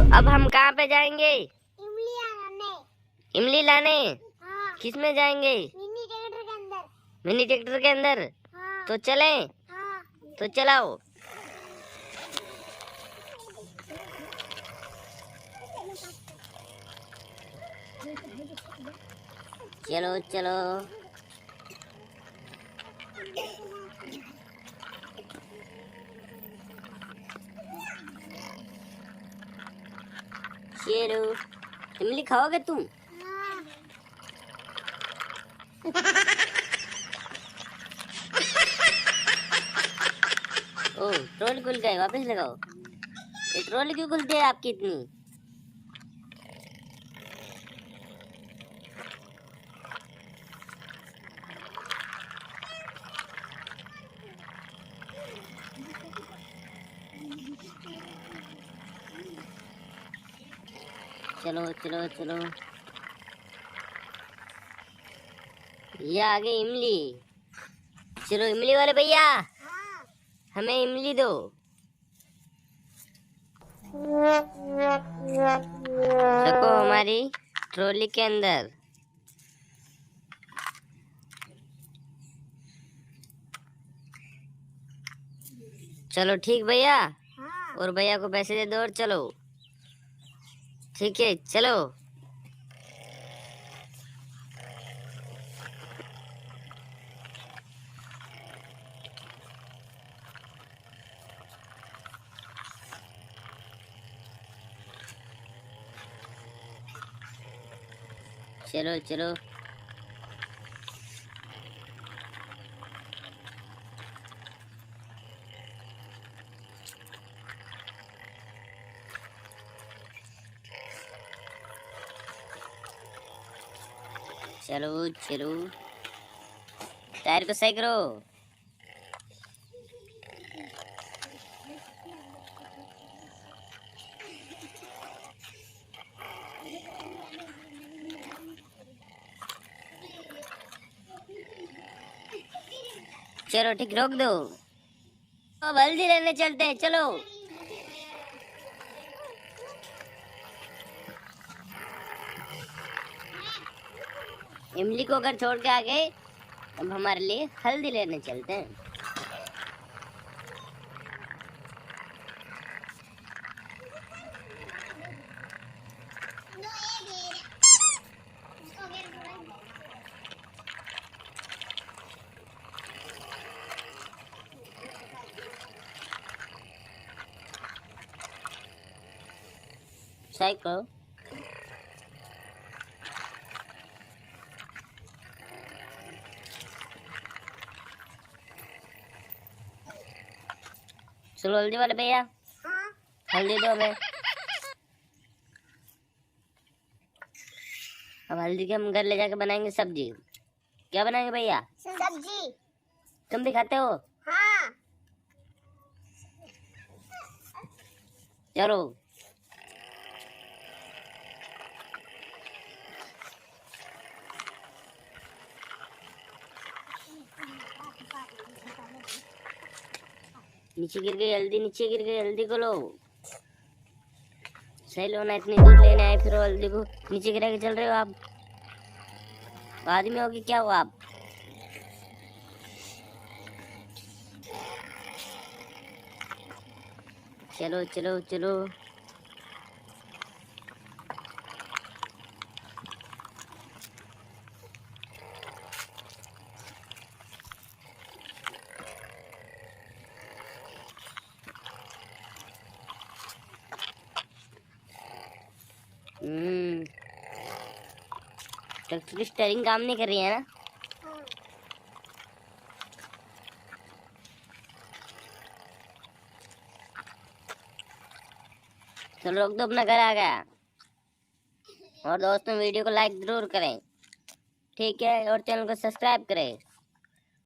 तो अब हम कहाँ पे जाएंगे? इमली लाने। इमली लाने? हाँ। किस में जाएंगे? मिनी ट्रैक्टर के अंदर। मिनी ट्रैक्टर के अंदर? हाँ। तो चलें? हाँ। तो चलाओ। चलो चलो। चलो, इमली खाओगे तुम? हाँ। ओ, ट्रोली खुल गए, वापस लगाओ। ये ट्रोली क्यों खुलती है आपकी इतनी? चलो चलो चलो, ये आ गई इमली। चलो इमली वाले भैया, हाँ। हमें इमली दो। रखो हमारी ट्रॉली के अंदर। चलो ठीक भैया। हाँ। और भैया को पैसे दे दो और चलो। ठीक है चलो। चलो चलो। चलो चलो, टायर को सही करो। चलो ठीक, रोक दो। अब हल्दी लेने चलते हैं, चलो। इमली को अगर छोड़ के आ गए, अब हमारे लिए हल्दी लेने चलते हैं। साइकिल। चलो हल्दी वाले भैया, हाँ। हल्दी दो हमें। अब हल्दी के हम घर ले जाके बनाएंगे सब्जी। क्या बनाएंगे भैया? सब्जी। तुम भी खाते हो? हाँ। चलो। नीचे गिर गई हल्दी, नीचे गिर गई हल्दी को लो। सही लो ना, इतनी दूर लेने आए फिर हल्दी को नीचे गिरा के चल रहे हो आप। आदमी होगी क्या हो आप? चलो चलो चलो। ट्रैक्टर की स्टीयरिंग काम नहीं कर रही है ना? चलो रोक दो, अपना घर आ गया। और दोस्तों वीडियो को लाइक जरूर करें, ठीक है, और चैनल को सब्सक्राइब करें।